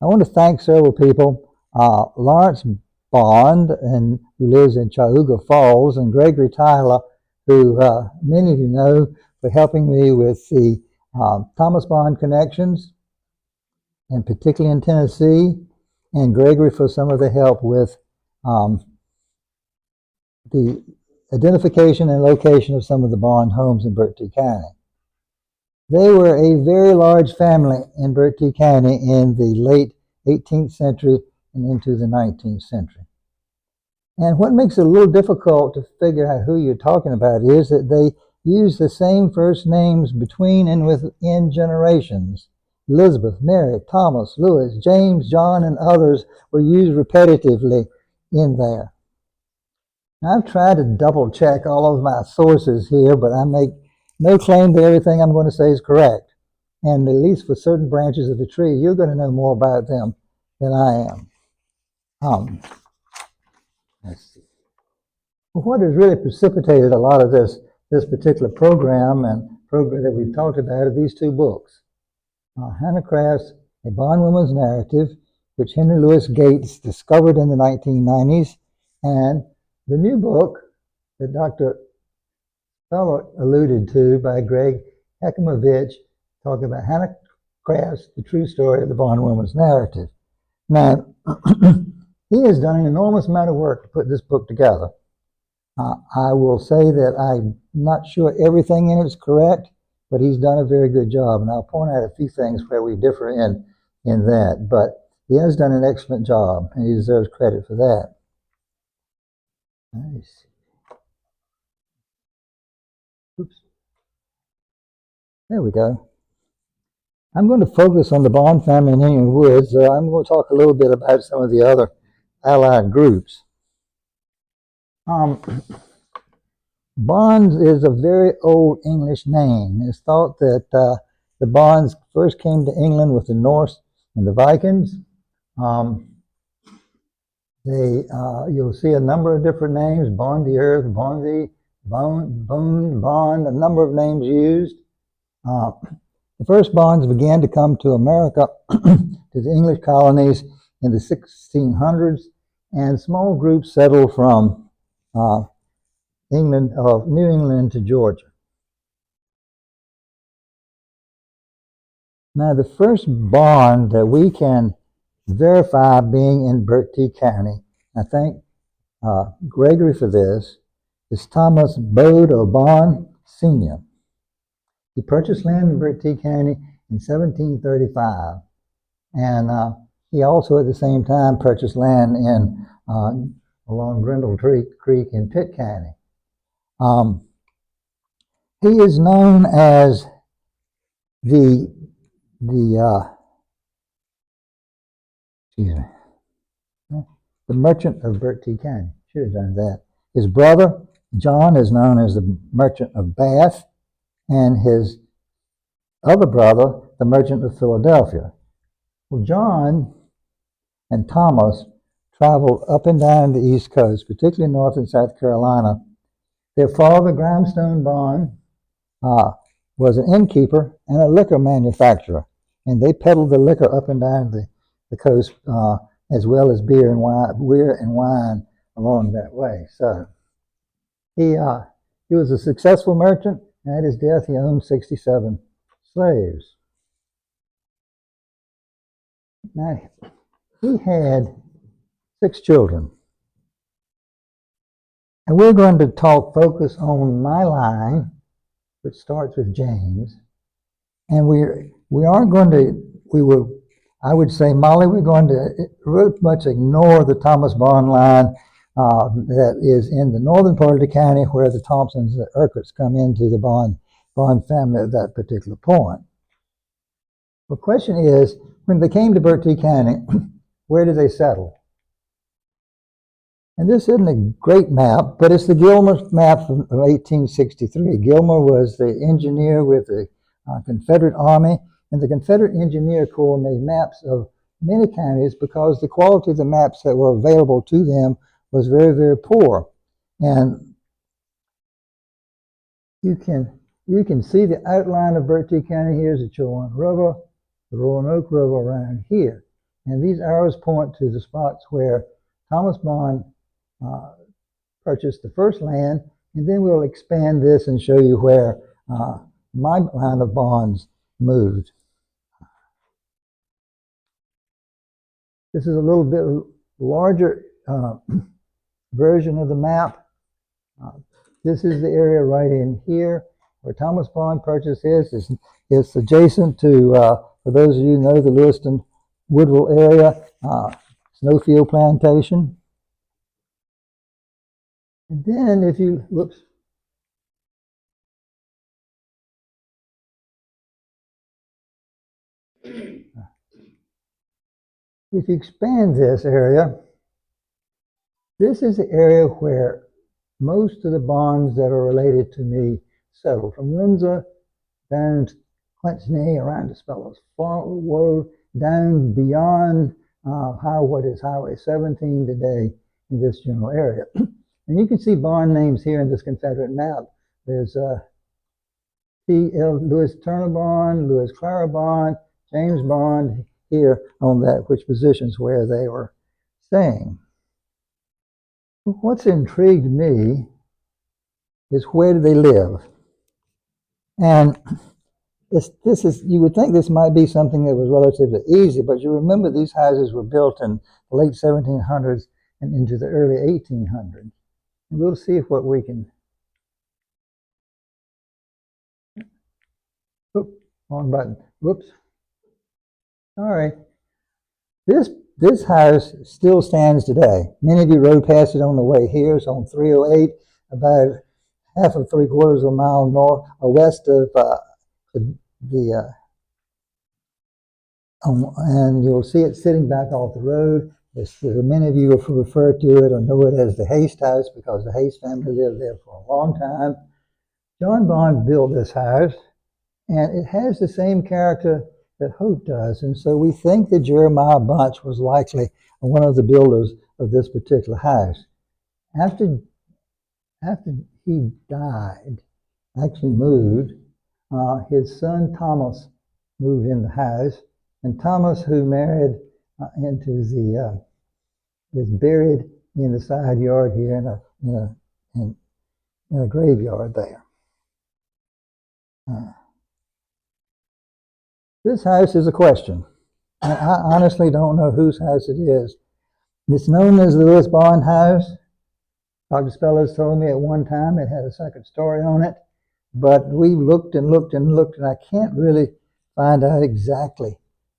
I want to thank several people. Lawrence Bond, who lives in Cayuga Falls, and Gregory Tyler, who many of you know, for helping me with the Thomas Bond connections, and particularly in Tennessee, and Gregory for some of the help with the identification and location of some of the Bond homes in Berkeley County. They were a very large family in Berkeley County in the late 18th century and into the 19th century. And what makes it a little difficult to figure out who you're talking about is that they use the same first names between and within generations. Elizabeth, Mary, Thomas, Louis, James, John, and others were used repetitively in there. Now, I've tried to double check all of my sources here, but I make no claim that everything I'm going to say is correct. And at least for certain branches of the tree, you're going to know more about them than I am. Let's see. What has really precipitated a lot of this particular program that we've talked about are these two books. Hannah Craft's A Bondwoman's Narrative, which Henry Louis Gates discovered in the 1990s, and the new book that Dr. Feller alluded to by Greg Hekimovich, talking about Hannah Craft's The True Story of the Bondwoman's Narrative. Now, he has done an enormous amount of work to put this book together. I will say that I'm not sure everything in it is correct, but he's done a very good job, and I'll point out a few things where we differ in that. But he has done an excellent job, and he deserves credit for that. Nice. Oops. There we go. I'm going to focus on the Bond family in Indian Woods, so I'm going to talk a little bit about some of the other allied groups. Bonds is a very old English name. It's thought that the Bonds first came to England with the Norse and the Vikings. You'll see a number of different names: Bond the Earth, Bondy, Bone, Bond, a number of names used. The first Bonds began to come to America, to the English colonies in the 1600s, and small groups settled from New England to Georgia. Now, the first Bond that we can verify being in Berkeley County, I thank Gregory for this, is Thomas Bode or Bond Sr. He purchased land in Berkeley County in 1735, and he also at the same time purchased land along Grindle Creek in Pitt County. He is known as the merchant of Berkeley County. Should have done that. His brother, John, is known as the merchant of Bath, and his other brother, the merchant of Philadelphia. Well, John and Thomas traveled up and down the East Coast, particularly North and South Carolina. Their father, Grimestone Bond, was an innkeeper and a liquor manufacturer, and they peddled the liquor up and down the coast, as well as beer and wine along that way. So he was a successful merchant, and at his death he owned 67 slaves. Now, he had 6 children. And we're going to focus on my line, which starts with James. And I would say, Molly, we're going to very much ignore the Thomas Bond line that is in the northern part of the county, where the Thompsons and the Urquharts come into the Bond family at that particular point. The question is, when they came to Berkeley County, where did they settle? And this isn't a great map, but it's the Gilmer map from 1863. Gilmer was the engineer with the Confederate Army, and the Confederate Engineer Corps made maps of many counties because the quality of the maps that were available to them was very, very poor. And you can see the outline of Berkeley County. Here's the Chowan River, the Roanoke River around here. And these arrows point to the spots where Thomas Bond purchased the first land, and then we'll expand this and show you where my line of bonds moved. This is a little bit larger version of the map. This is the area right in here where Thomas Bond purchased his. It's adjacent to, for those of you who know the Lewiston Woodville area, Snowfield Plantation. And then if you, whoops. If you expand this area, this is the area where most of the bonds that are related to me settled. From Windsor down to Clinton, around the Speller's Road, down beyond what is Highway 17 today in this general area. And you can see bond names here in this Confederate map. There's T.L. Lewis Turner Bond, Lewis Clara Bond, James Bond here on that, which positions where they were staying. What's intrigued me is where do they live? And this is, you would think this might be something that was relatively easy, but you remember these houses were built in the late 1700s and into the early 1800s. And we'll see what we can. Oop, wrong button. Whoops. Sorry. This house still stands today. Many of you rode past it on the way here. It's on 308, about half of 3/4 of a mile north or west of and you'll see it sitting back off the road. Many of you refer to it or know it as the Haste House because the Haste family lived there for a long time. John Bond built this house, and it has the same character that Hope does, and so we think that Jeremiah Bunch was likely one of the builders of this particular house. After he died, actually moved, his son Thomas moved in the house, and Thomas, who married into the, is buried in the side yard here in a graveyard there. This house is a question. I honestly don't know whose house it is. It's known as the Lewis Bond House. Dr. Spellers told me at one time it had a second story on it, but we looked and looked and looked, and I can't really find out exactly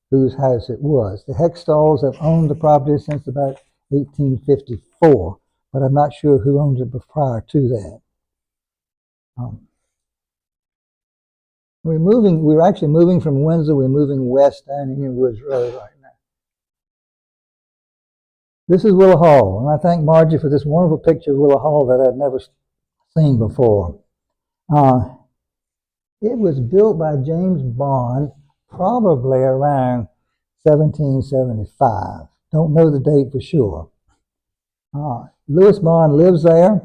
whose house it was. The Hextalls have owned the property since about 1854, but I'm not sure who owned it prior to that. We're actually moving from Windsor. We're moving west down Indian Woods Road right now. This is Willow Hall, and I thank Margie for this wonderful picture of Willow Hall that I'd never seen before. It was built by James Bond probably around 1775. Don't know the date for sure. Lewis Bond lives there.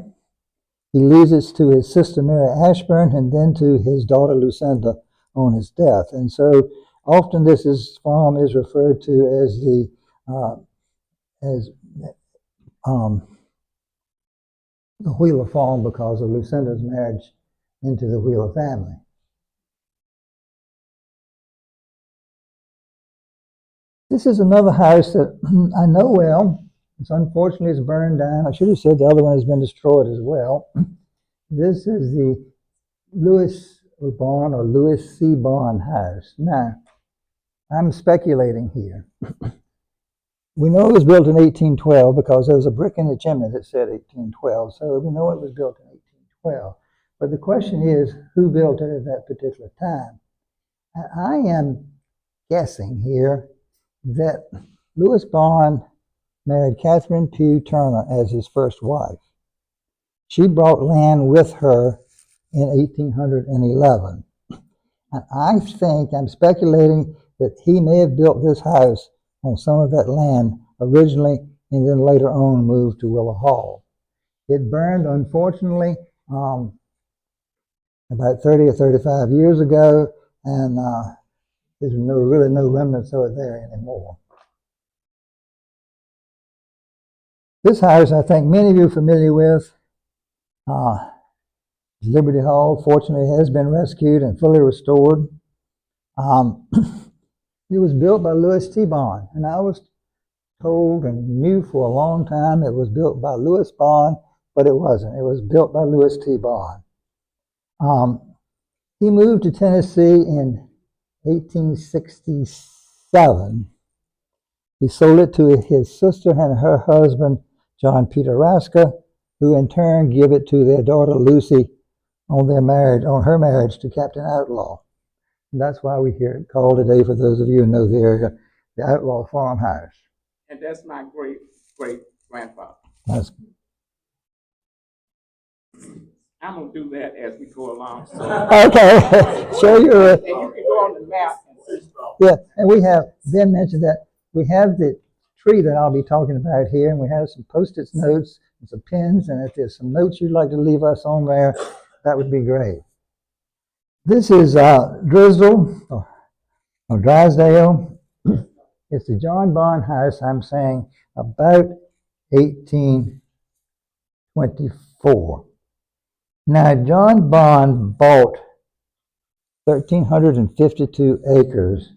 He leaves it to his sister Mary Ashburn and then to his daughter Lucinda on his death. And so often this farm is referred to as the Wheeler farm because of Lucinda's marriage into the Wheeler family. This is another house that I know well. Unfortunately, it's burned down. I should have said the other one has been destroyed as well. This is the Lewis Bond or Lewis C. Bond house. Now, I'm speculating here. We know it was built in 1812 because there was a brick in the chimney that said 1812, so we know it was built in 1812. But the question is, who built it at that particular time? I am guessing here that Lewis Bond married Catherine Pugh Turner as his first wife. She brought land with her in 1811. And I think, I'm speculating that he may have built this house on some of that land originally and then later on moved to Willow Hall. It burned, unfortunately, about 30 or 35 years ago, and there's really no remnants of it there anymore. This house, I think many of you are familiar with. Liberty Hall, fortunately, has been rescued and fully restored. It was built by Louis T. Bond, and I was told and knew for a long time it was built by Louis Bond, but it wasn't. It was built by Louis T. Bond. He moved to Tennessee in 1867. He sold it to his sister and her husband, John Peter Raska, who in turn gave it to their daughter Lucy on her marriage to Captain Outlaw. And that's why we hear it called today, for those of you who know the area, the Outlaw Farmhouse. And that's my great-great-grandfather. That's I'm going to do that as we go along. So. okay. Show your. And you can go on the map and see. Yeah, and we have, Ben mentioned that we have the tree that I'll be talking about here, and we have some Post-it notes and some pens, and if there's some notes you'd like to leave us on there, that would be great. This is Drisdale, or Drysdale. It's the John Bond house, I'm saying, about 1824. Now, John Bond bought 1,352 acres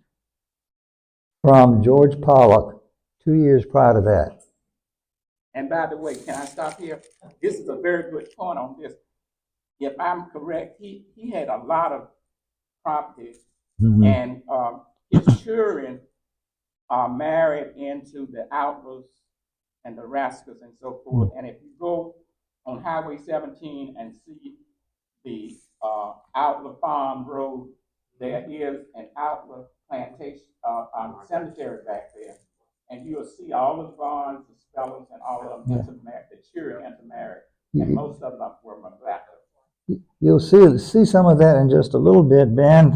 from George Pollock 2 years prior to that. And by the way, can I stop here? This is a very good point on this. If I'm correct, he had a lot of property, and his children are married into the Outlaws and the Rascals and so forth. And if you go on Highway 17 and see the Outlaw Farm Road, there is an Outlaw plantation, cemetery back there. And you'll see all of the Bonds, the Spellers, and all of them intermarried, the children intermarried, and most of them were mulattoes. You'll see some of that in just a little bit, Ben.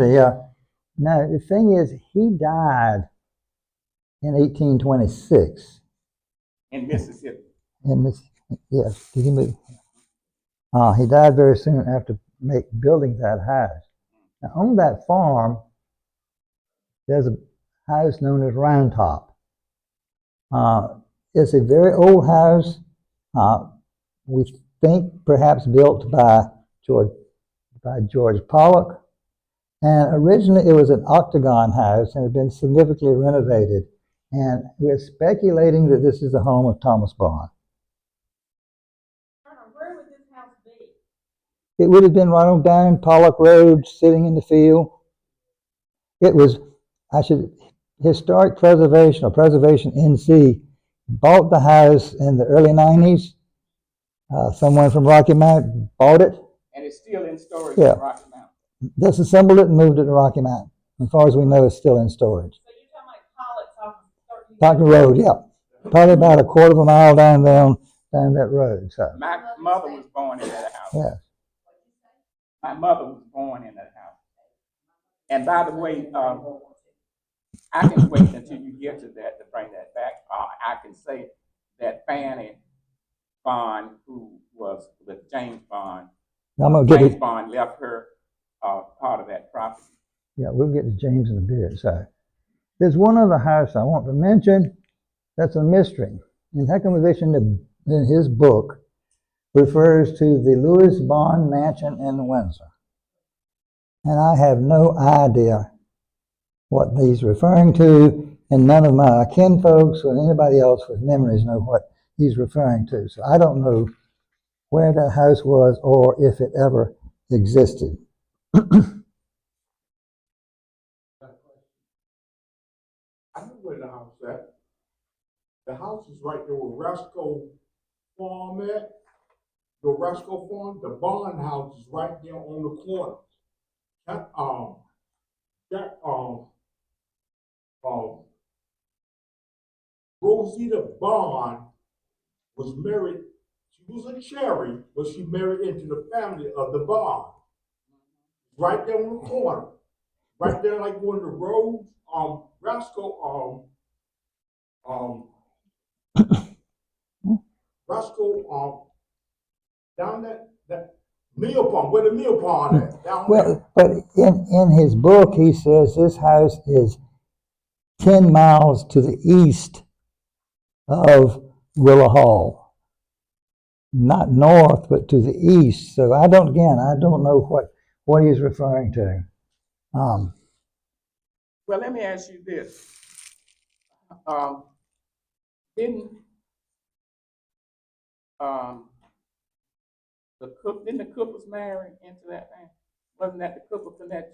Now, the thing is, he died in 1826. In Mississippi. Yes, did he move? He died very soon after building that house. Now, on that farm, there's a house known as Round Top. It's a very old house. We think perhaps built by George Pollock. And originally it was an octagon house and had been significantly renovated. And we're speculating that this is the home of Thomas Bond. Where would this house be? It would have been right on down Pollock Road, sitting in the field. It was, Historic Preservation, or Preservation NC, bought the house in the early 90s. Someone from Rocky Mount bought it. And it's still in storage Yeah. in Rocky Mountain. Disassembled it and moved it to Rocky Mount. As far as we know, it's still in storage. So you're talking like Pollock's off of Parker Road, yeah. Probably about a quarter of a mile down that road. So. My mother was born in that house. Yes. My mother was born in that house. And by the way, I can wait until you get to that to bring that back. I can say that Fanny Bond, who was with James Bond, James Bond left her part of that property. Yeah, we'll get to James in a bit. So, there's one other house I want to mention that's a mystery. And Heckenvich in his book refers to the Louis Bond Mansion in Windsor. And I have no idea what he's referring to, and none of my kinfolks or anybody else with memories know what he's referring to. So I don't know where that house was or if it ever existed. I know where the house is at. The house is right there where Rasco Farm at. The Rasco Farm, the Bond house is right there on the corner. Rosita Bond was married. She was a cherry, but she married into the family of the Bond. Right there on the corner. Right there, like on the road, Rasco, down that mill pond, where the mill pond is, down there. But in his book, he says this house is 10 miles to the east of Willow Hall, not north, but to the east. So I don't know what he's referring to. Well, let me ask you this. Didn't didn't the Cookers marry into that thing? Wasn't that the Cooper connection?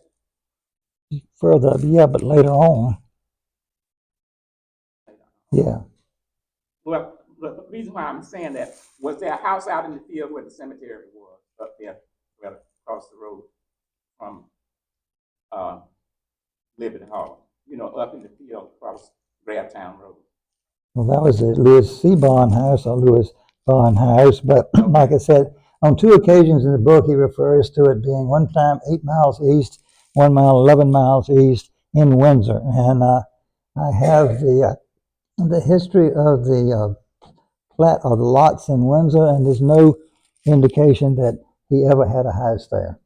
Further up, yeah, but later on, yeah. Well, the reason why I'm saying that was there a house out in the field where the cemetery was up there, well, across the road from Liberty Hall. You know, up in the field across Grabtown Road. Well, that was the Lewis C. Bond house, or Lewis Bond house. But like I said, on 2 occasions in the book, he refers to it being one time 8 miles east, 1 mile, 11 miles east in Windsor. And I have the history of the plat of the lots in Windsor, and there's no indication that he ever had a house there.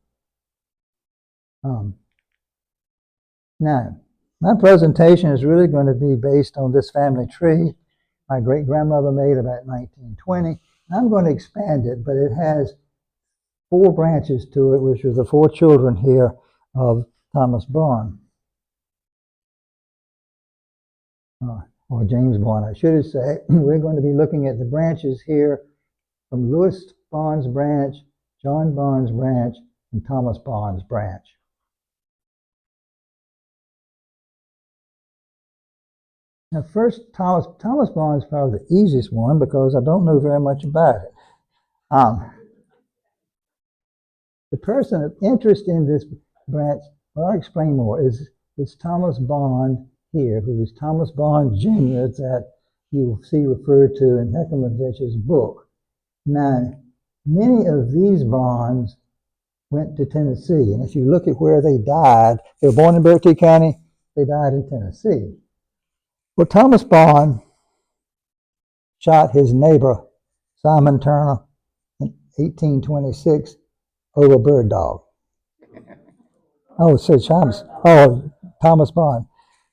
Now, my presentation is really going to be based on this family tree my great-grandmother made about 1920. I'm going to expand it, but it has 4 branches to it, which are the 4 children here of Thomas Bond. Or James Bond, I should say. We're going to be looking at the branches here from Lewis Bond's branch, John Bond's branch, and Thomas Bond's branch. Now, first, Thomas Bond is probably the easiest one because I don't know very much about it. The person of interest in this branch, well, I'll explain more, is Thomas Bond here, who is Thomas Bond Jr., that you'll see referred to in Hecklemanvich's book. Now, many of these Bonds went to Tennessee, and if you look at where they died, they were born in Berkeley County, they died in Tennessee. Well, Thomas Bond shot his neighbor, Simon Turner, in 1826 over a bird dog. Thomas Bond.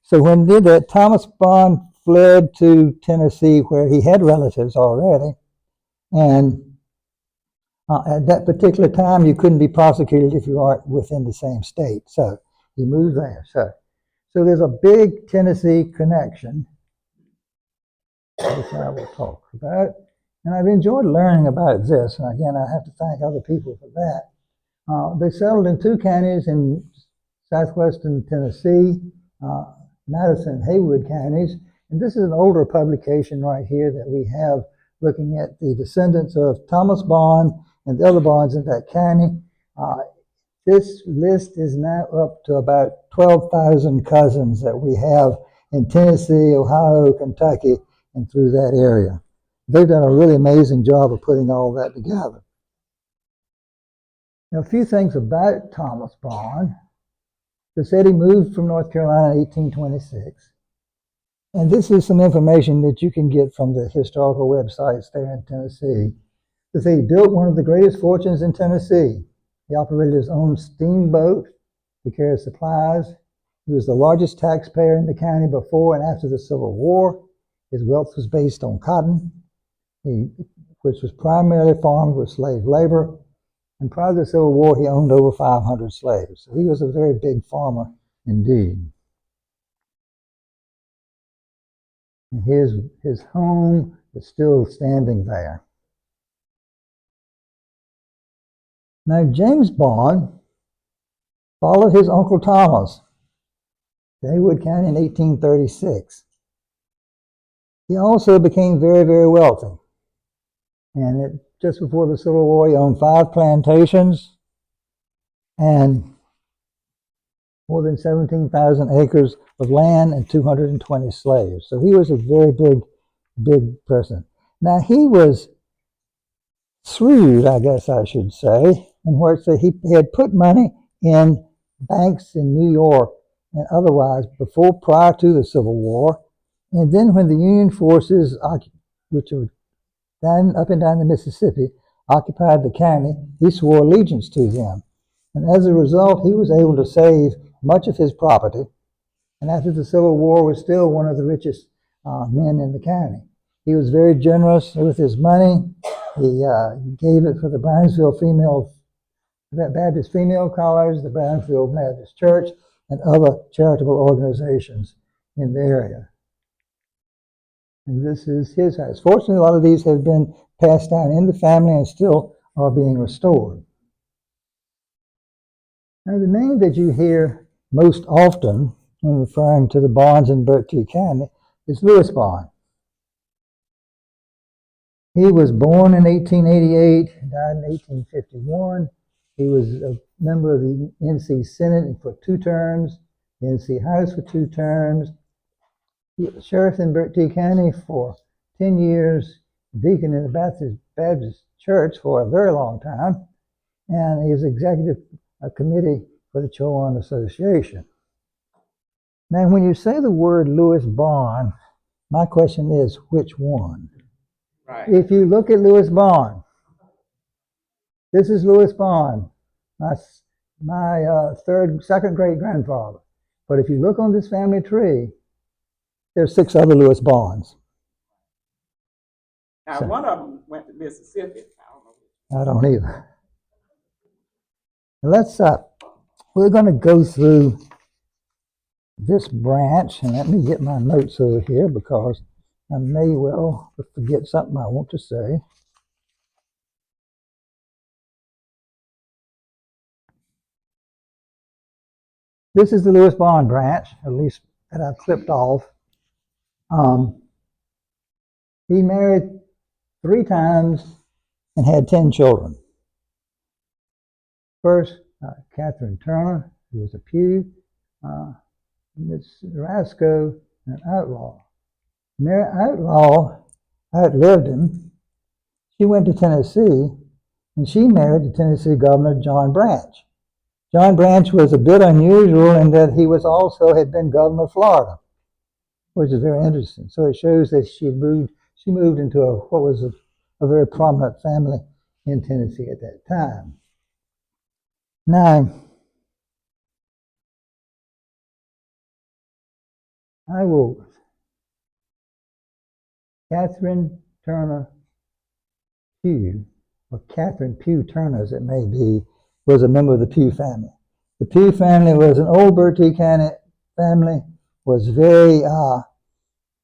So when he did that, Thomas Bond fled to Tennessee where he had relatives already. And at that particular time, you couldn't be prosecuted if you aren't within the same state. So he moved there. So there's a big Tennessee connection, which I will talk about. And I've enjoyed learning about this. And again, I have to thank other people for that. They settled in 2 counties in southwestern Tennessee, Madison and Haywood counties. And this is an older publication right here that we have looking at the descendants of Thomas Bond and the other Bonds in that county. This list is now up to about 12,000 cousins that we have in Tennessee, Ohio, Kentucky, and through that area. They've done a really amazing job of putting all that together. Now, a few things about Thomas Bond. They said he moved from North Carolina in 1826. And this is some information that you can get from the historical websites there in Tennessee. They say he built one of the greatest fortunes in Tennessee. He operated his own steamboat to carry supplies. He was the largest taxpayer in the county before and after the Civil War. His wealth was based on cotton, which was primarily farmed with slave labor. And prior to the Civil War, he owned over 500 slaves. So he was a very big farmer indeed. And his home is still standing there. Now, James Bond followed his Uncle Thomas to Haywood County in 1836. He also became very, very wealthy. And just before the Civil War, he owned 5 plantations and more than 17,000 acres of land and 220 slaves. So he was a very big person. Now, he was shrewd, I guess I should say, in where he had put money in banks in New York and otherwise prior to the Civil War. And then when the Union forces, which were up and down the Mississippi, occupied the county, he swore allegiance to them. And as a result, he was able to save much of his property. And after the Civil War, was still one of the richest men in the county. He was very generous with his money. He gave it for the Brownsville Baptist Female College, the Brownsville Baptist Church, and other charitable organizations in the area. And this is his house. Fortunately, a lot of these have been passed down in the family and still are being restored. Now, the name that you hear most often when referring to the Bonds in Berkeley County is Louis Bond. He was born in 1888, died in 1851. He was a member of the NC Senate for 2 terms, the NC House for 2 terms. He was sheriff in Berkeley County for 10 years, deacon in the Baptist Church for a very long time, and he was executive committee for the Chowan Association. Now, when you say the word Louis Bond, my question is, which one? Right. If you look at Louis Bond, this is Louis Bond, my second great grandfather. But if you look on this family tree, there's 6 other Louis Bonds. Now, So, one of them went to Mississippi. I don't either. We're going to go through this branch, and let me get my notes over here because I may well forget something I want to say. This is the Louis Bond branch, at least that I've clipped off. He married 3 times and had 10 children. First, Catherine Turner, who was a Pew, Miss Rasco, an outlaw. Mary Outlaw outlived him. She went to Tennessee, and she married the Tennessee Governor John Branch. John Branch was a bit unusual in that he was also had been governor of Florida, which is very interesting. So it shows that she moved into what was a very prominent family in Tennessee at that time. Now, Catherine Turner Pugh, or Catherine Pugh Turner as it may be, was a member of the Pugh family. The Pugh family was an old Berkeley County family, was very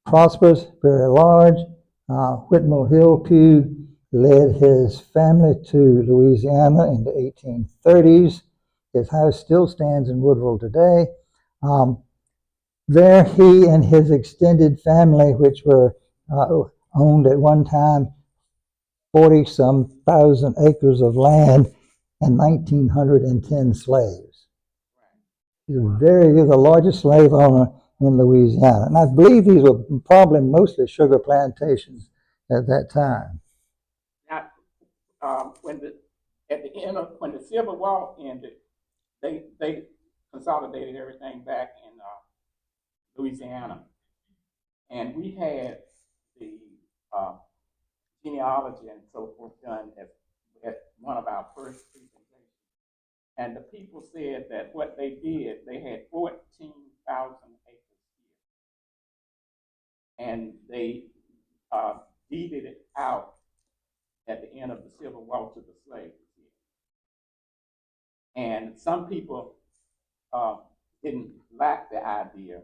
prosperous, very large. Whitmore Hill Pugh led his family to Louisiana in the 1830s. His house still stands in Woodville today. There he and his extended family, which were owned at one time 40-some thousand acres of land and 1,910 slaves. He was the largest slave owner in Louisiana. And I believe these were probably mostly sugar plantations at that time. Now, when the Civil War ended, they consolidated everything back in Louisiana, and we had the genealogy and so forth done at one of our first presentations. And the people said that what they did, they had 14,000 acres here, and they deeded it out at the end of the Civil War to the slaves. And some people didn't like the idea.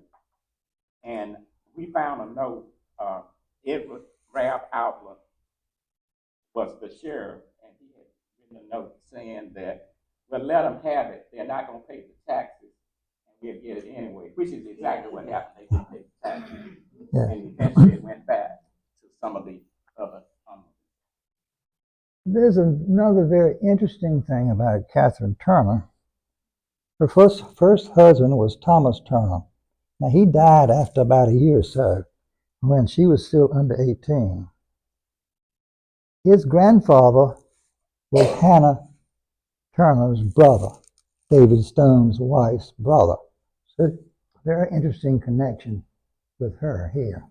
And we found a note. Edward Ralph Outlook was the sheriff, and he had written a note saying that, well, let them have it. They're not going to pay the taxes, and we'll get it anyway, which is exactly what happened. They didn't pay the taxes. Yeah. And eventually it went back to some of the other. There's another very interesting thing about Catherine Turner. Her first husband was Thomas Turner. Now, he died after about a year or so, when she was still under 18. His grandfather was Hannah Turner's brother, David Stone's wife's brother. So, very interesting connection with her here.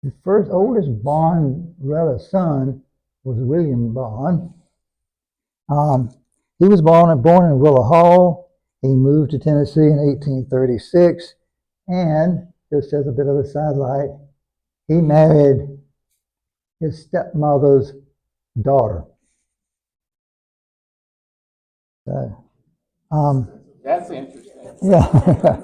The oldest Bond son was William Bond. He was born in Willow Hall. He moved to Tennessee in 1836, and just as a bit of a sidelight, he married his stepmother's daughter. So, That's interesting. yeah.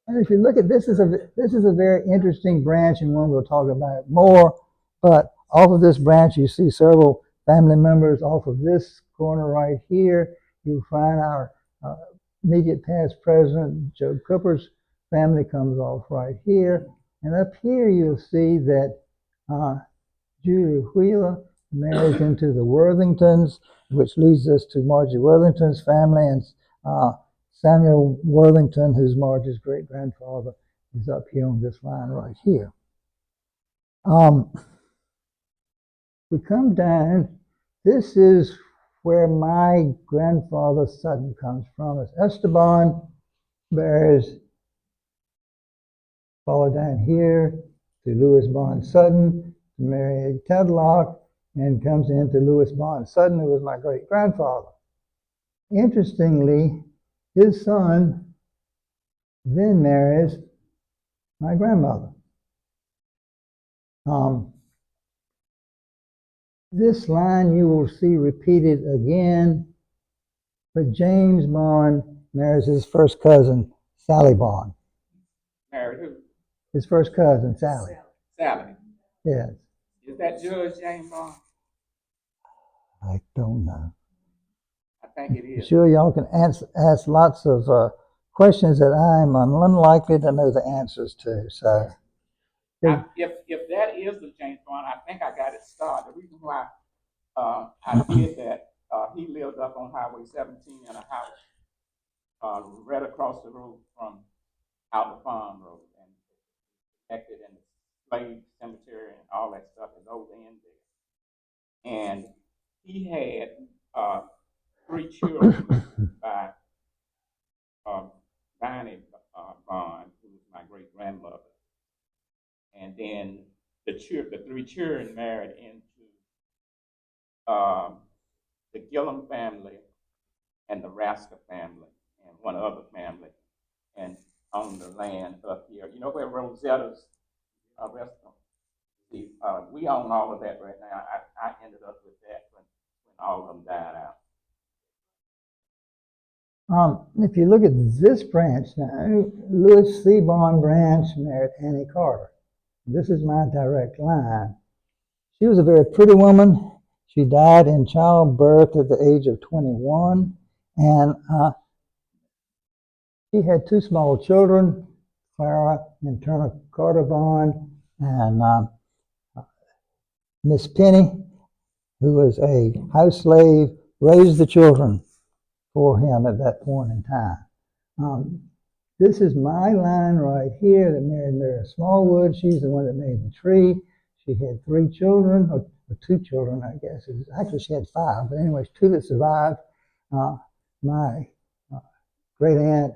And if you look at this is a very interesting branch, and one we'll talk about more. But off of this branch, you see several family members. Off of this corner right here, you'll find our immediate past president, Joe Cooper's family comes off right here. And up here, you'll see that Julia Wheeler marries into the Worthingtons, which leads us to Margie Worthington's family, and Samuel Worthington, who's Margie's great-grandfather, is up here on this line right here. We come down, this is where my grandfather Sutton comes from. It's Esteban bears, follow down here to Louis Bond Sutton, to Mary Tedlock, and comes into Louis Bond Sutton, who was my great-grandfather. Interestingly, his son then marries my grandmother. This line you will see repeated again, but James Bond marries his first cousin, Sally Bond. Married who? His first cousin, Sally. Sally. Yes. Is that Judge James Bond? I don't know. I think it is. Sure, y'all can ask lots of questions that I'm unlikely to know the answers to. So, if that is the James Bond, I think I got it started. The reason why I did that, he lived up on Highway 17 in a house right across the road from out the farm road, and connected in the slave cemetery and all that stuff is over in there. And he had 3 children by Dinah Bond, who was my great grandmother. And then the 3 children married into the Gillum family and the Rasker family and one other family, and on the land up here. You know where Rosetta's restaurant? See, we own all of that right now. I ended up with that when all of them died out. If you look at this branch now, Louis C. Bond branch married Annie Carter. This is my direct line. She was a very pretty woman. She died in childbirth at the age of 21, and she had 2 small children, Clara and Turner Carter Bond, and Miss Penny, who was a house slave, raised the children for him at that point in time. This is my line right here that married Mary Smallwood. She's the one that made the tree. She had 3 children, or 2 children, I guess. Actually, she had 5, but anyways, 2 that survived. My great aunt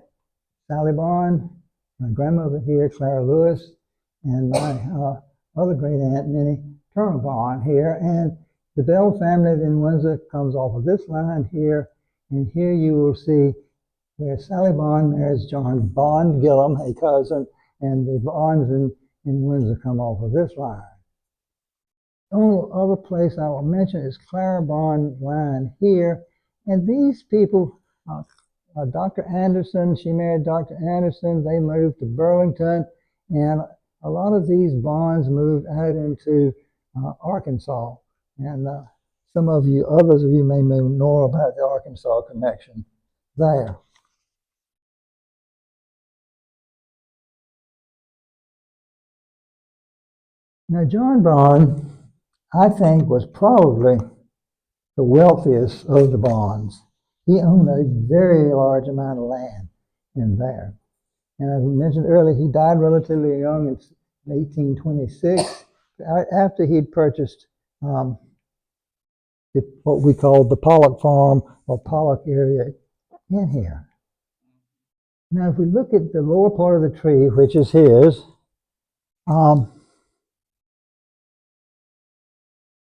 Sally Bond, my grandmother here, Clara Lewis, and my other great aunt Minnie Turner Bond here. And the Bell family in Windsor comes off of this line here. And here you will see where Sally Bond marries John Bond Gillum, a cousin, and the Bonds in Windsor come off of this line. The only other place I will mention is Clara Bond line here. And these people, Dr. Anderson, she married Dr. Anderson. They moved to Burlington. And a lot of these Bonds moved out into Arkansas. And some of you, others of you may know about the Arkansas connection there. Now, John Bond, I think, was probably the wealthiest of the Bonds. He owned a very large amount of land in there. And as we mentioned earlier, he died relatively young in 1826, after he'd purchased what we call the Pollock Farm or Pollock area in here. Now, if we look at the lower part of the tree, which is his,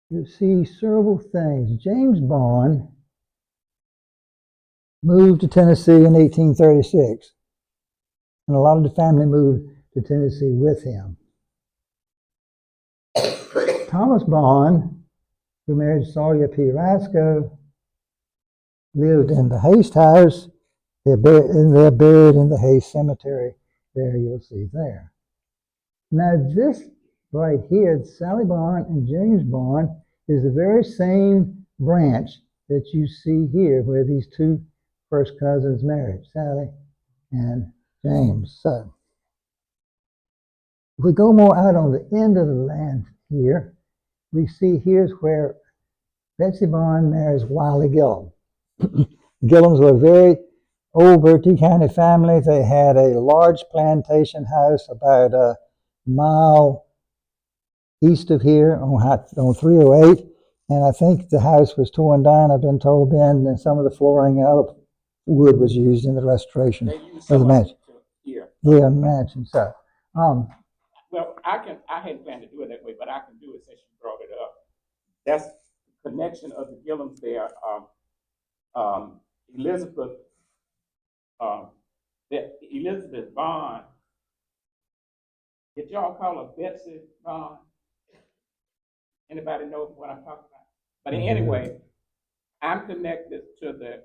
you see several things. James Bond moved to Tennessee in 1836. And a lot of the family moved to Tennessee with him. Thomas Bond, who married Sawyer P. Rasco, lived in the Haste house. They're buried in the Haste Cemetery. There you'll see there. Now this right here, Sally Bond and James Bond, is the very same branch that you see here where these two first cousins married, Sally and James Sutton. If we go more out on the end of the land here, we see here's where Betsy Bond marries Wiley Gillum. Gillums were a very old Bertie County family. They had a large plantation house about a mile east of here on 308. And I think the house was torn down, I've been told, Ben, and some of the flooring and other wood was used in the restoration of the mansion. Here. Yeah, mansion. So, well, I hadn't planned to do it that way, but I can do it since you brought it up. That's the connection of the Gillums there. Elizabeth Bond. Did y'all call her Betsy Bond? Anybody know what I'm talking about? But anyway, I'm connected to the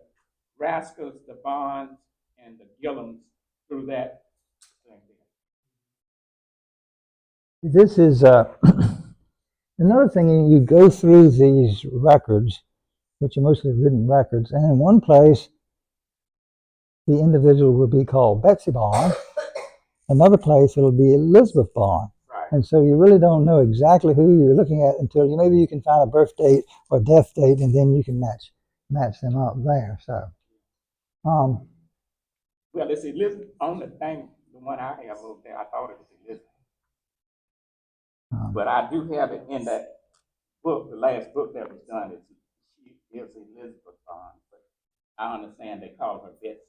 Rascals, the Bonds, and the Gillums through that thing. this is another thing. You go through these records, which are mostly written records, and in one place, the individual will be called Betsy Bond. Another place, it'll be Elizabeth Bond. Right. And so you really don't know exactly who you're looking at until maybe you can find a birth date or death date, and then you can match them up there. So, well, it's Elizabeth on the thing. The one I have over there, I thought it was Elizabeth, but I do have it in that book. The last book that was done she is Elizabeth Bond, but I understand they call her Betsy.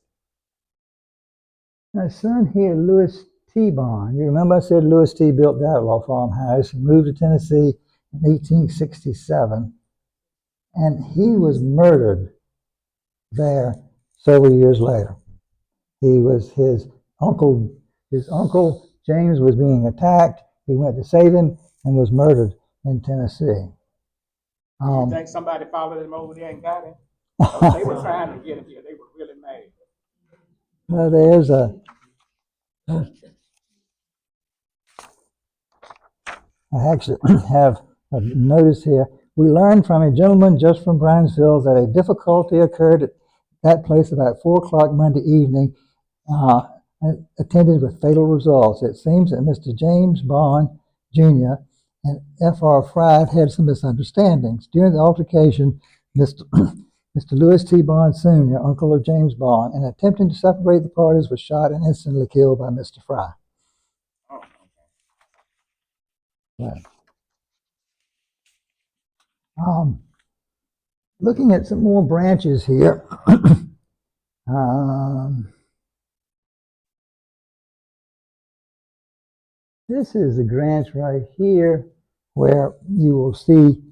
my son here, Louis T. Bond. You remember I said Louis T. built the Outlaw farmhouse. He moved to Tennessee in 1867, and he was murdered there several years later. His uncle James was being attacked. He went to save him and was murdered in Tennessee. You think somebody followed him over there and got him? They were trying to get him here. They were really mad. Well, there's I actually have a notice here. We learned from a gentleman just from Brownsville that a difficulty occurred at that place about 4 o'clock Monday evening, attended with fatal results. It seems that Mr. James Bond, Jr. and F.R. Fry had some misunderstandings. During the altercation, Mr. Louis T. Bond, Sr., uncle of James Bond, in attempting to separate the parties, was shot and instantly killed by Mr. Fry. Right. Looking at some more branches here. This is the branch right here where you will see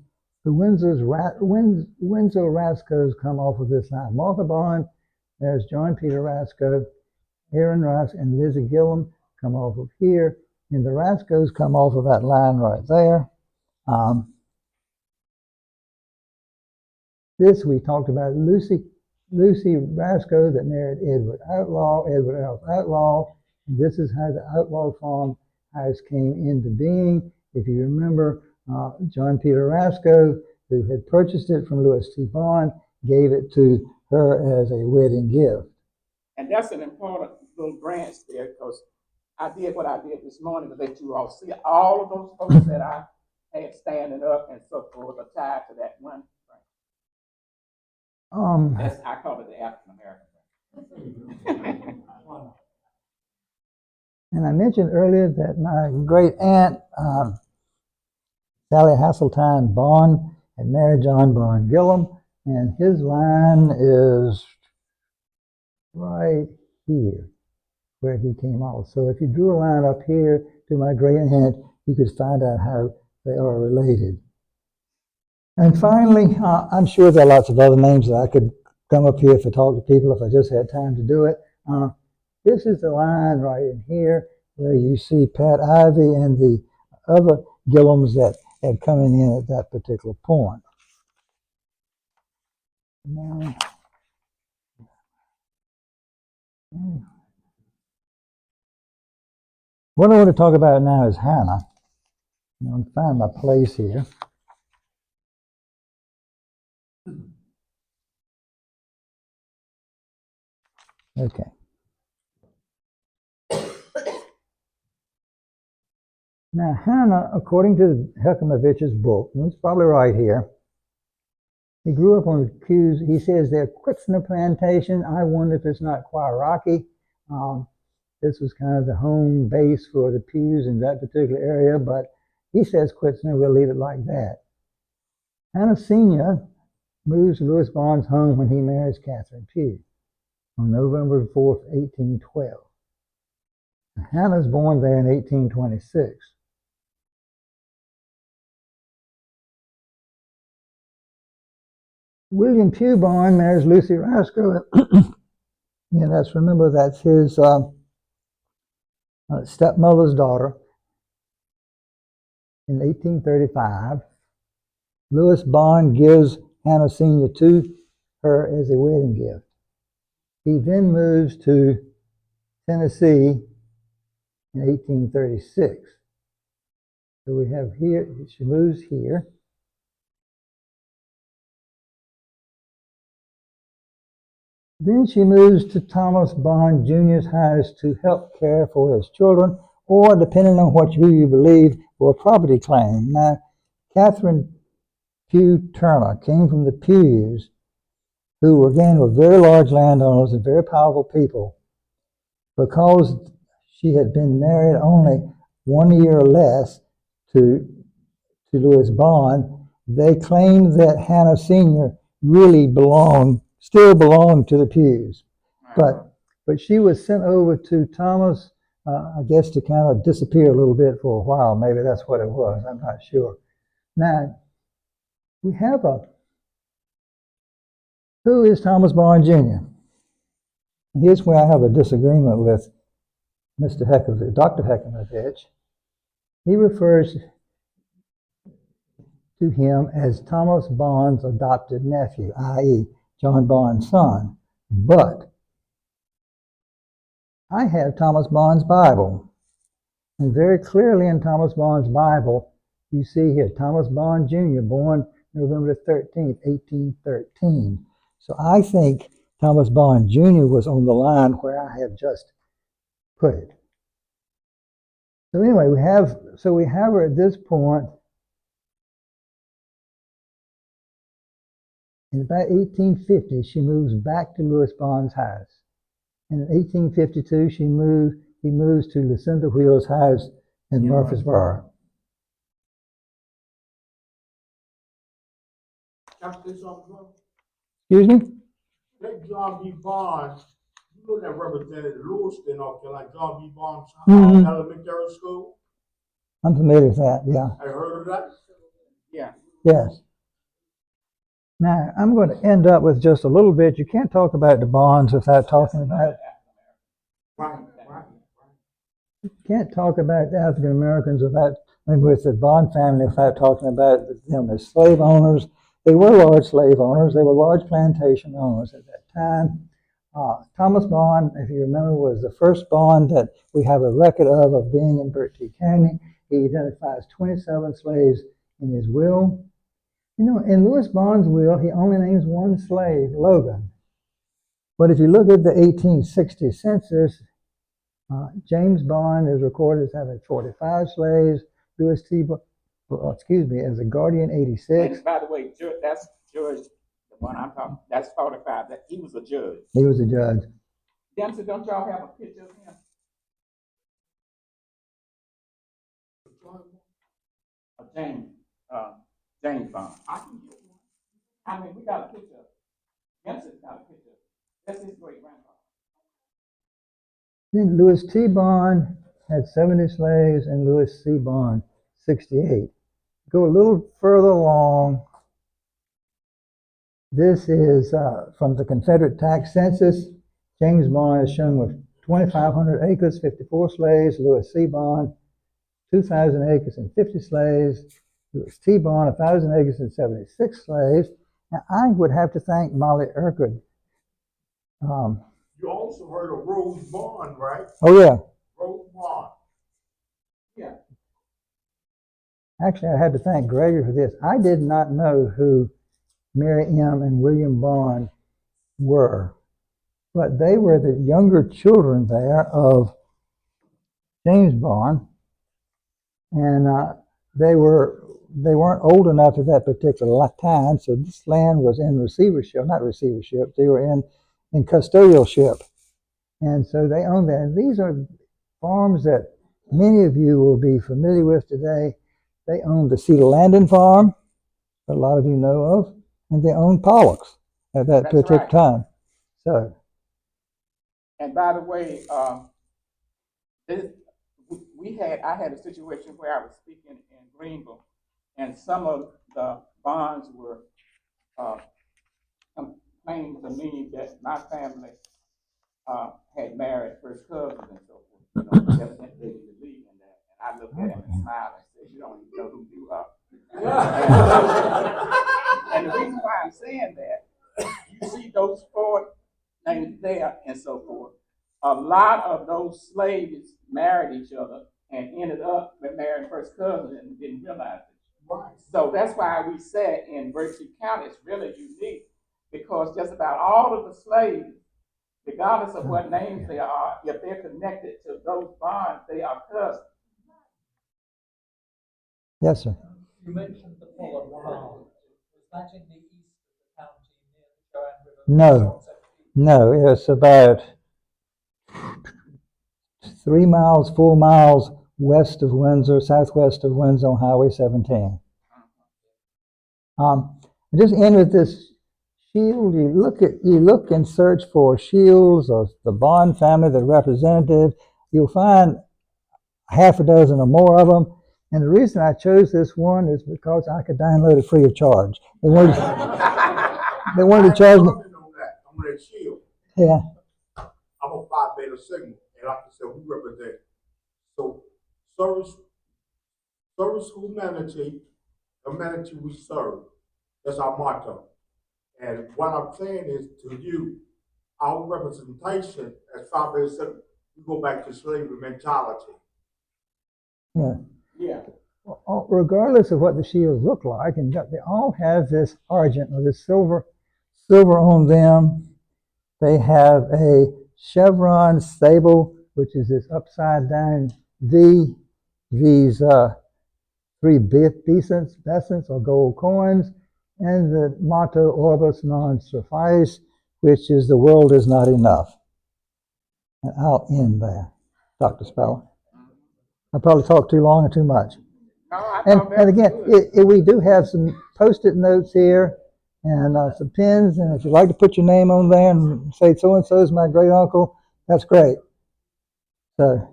the Windsor Rascos come off of this line. Martha Bond, there's John Peter Rasco, Aaron Rasco, and Lizzie Gillum come off of here, and the Rascos come off of that line right there. This we talked about Lucy Rasco that married Edward Outlaw. This is how the Outlaw farm house came into being. If you remember, John Peter Rasco, who had purchased it from Louis T. Bond, gave it to her as a wedding gift. And that's an important little branch there, because I did what I did this morning to let you all see all of those folks that I had standing up and so forth are tied to that one branch. I call it the African American branch. And I mentioned earlier that my great aunt, Sally Hasseltine Bond, had married John Bond Gillum, and his line is right here where he came out. So if you drew a line up here to my great aunt, you could find out how they are related. And finally, I'm sure there are lots of other names that I could come up here if I talk to people, if I just had time to do it. This is the line right in here where you see Pat Ivy and the other Gillums that had come in at that particular point. Now, what I want to talk about now is Hannah. I'm going to find my place here. Okay. Now, Hannah, according to Hekimovich's book, and it's probably right here, he grew up on the pews. He says they're Quitzner plantation. I wonder if it's not Quiraki. This was kind of the home base for the pews in that particular area, but he says Quitzner. We'll leave it like that. Hannah Sr. moves to Louis Bond's home when he marries Catherine Pugh on November 4th, 1812. Hannah's born there in 1826. William Pugh Bond marries Lucy Roscoe. Yeah, remember that's his stepmother's daughter in 1835. Louis Bond gives Hannah Sr. to her as a wedding gift. He then moves to Tennessee in 1836. So we have here, she moves here. Then she moves to Thomas Bond Jr.'s house to help care for his children, or depending on what you believe, for a property claim. Now, Catherine Pugh Turner came from the Pughs, who again were very large landowners and very powerful people. Because she had been married only 1 year or less to Louis Bond, they claimed that Hannah Sr. really still belonged to the Pughs. But she was sent over to Thomas, I guess, to kind of disappear a little bit for a while. Maybe that's what it was. I'm not sure. Now, we have who is Thomas Bond Jr.? Here's where I have a disagreement with Dr. Hekimovich. He refers to him as Thomas Bond's adopted nephew, i.e., John Bond's son. But I have Thomas Bond's Bible. And very clearly in Thomas Bond's Bible, you see here, Thomas Bond Jr., born November 13th, 1813. So I think Thomas Bond Jr. was on the line where I have just put it. So anyway, we have her at this point. In about 1850, she moves back to Louis Bond's house. And in 1852, he moves to Lucinda Wheel's house in Murfreesboro. Excuse me? That John B. Bond, you know that represented Lewiston, North Carolina, John B. Bond's elementary school? I'm familiar with that, yeah. I heard of that? Yeah. Yes. Now, I'm going to end up with just a little bit. You can't talk about the Bonds without talking about... Right. You can't talk about the African Americans with the Bond family without talking about them as slave owners. They were large slave owners. They were large plantation owners at that time. Thomas Bond, if you remember, was the first Bond that we have a record of being in Bertie County. He identifies 27 slaves in his will. You know, in Louis Bond's will, he only names one slave, Logan. But if you look at the 1860 census, James Bond is recorded as having 45 slaves. Louis T. as a guardian, 86. And by the way, that's George, the one I'm talking. That's 45. That he was a judge. He was a judge. Dempsey, don't y'all have a picture of him? James Bond. I can get one. I mean, we got a picture. Dempsey's got a picture. That's his great grandfather. Then Louis T. Bond had 70 slaves and Louis C. Bond 68. Go a little further along. This is from the Confederate tax census. James Bond is shown with 2,500 acres, 54 slaves. Louis C. Bond, 2,000 acres and 50 slaves. Louis T. Bond, 1,000 acres and 76 slaves. Now, I would have to thank Molly Urquhart. You also heard of Rose Bond, right? Oh, yeah. Rose Bond. Yeah. Actually, I had to thank Gregory for this. I did not know who Mary M. and William Bond were, but they were the younger children there of James Bond, and they weren't old enough at that particular time, so this land was in receivership, not receivership, they were in custodialship, and so they owned that. And these are farms that many of you will be familiar with today. They owned the Cedar Landing farm, that a lot of you know of, and they owned Pollocks at that That's particular right. time. So, And by the way, I had a situation where I was speaking in Greenville, and some of the bonds were complaining to me that my family had married first cousins and so forth. Evidently they believe in that. And I looked at him and smiled and said, "You don't even know who you are." And the reason why I'm saying that, you see those four names there and so forth. A lot of those slaves married each other and ended up with marrying first cousins and didn't realize it. Right. So that's why we said in Berkeley County it's really unique, because just about all of the slaves, regardless of what names they are, if they're connected to those bonds, they are cousins. yes, sir. You mentioned the Pollock Farm. Was that in the east of the county near the Joanne River? No, it's about 3 miles, 4 miles west of Windsor, southwest of Windsor on Highway 17. I just end with this shield. You look and search for shields of the Bond family, the representative. You'll find half a dozen or more of them. And the reason I chose this one is because I could download it free of charge. They wanted to charge me. On that shield. Yeah. I'm a Phi Beta Sigma, and like I said, we represent. So service humanity we serve. That's our motto. And what I'm saying is to you, our representation as Phi Beta Sigma, we go back to slavery mentality. Yeah. Yeah. Regardless of what the shields look like, and they all have this argent or this silver on them. They have a chevron sable, which is this upside down V. These 3 besants or gold coins, and the motto Orbis non suffice, which is the world is not enough. And I'll end there, Dr. Speller. I probably talked too long and too much. No, I And thought that again, was good. we do have some post-it notes here and some pins. And if you'd like to put your name on there and say so-and-so is my great uncle, that's great. So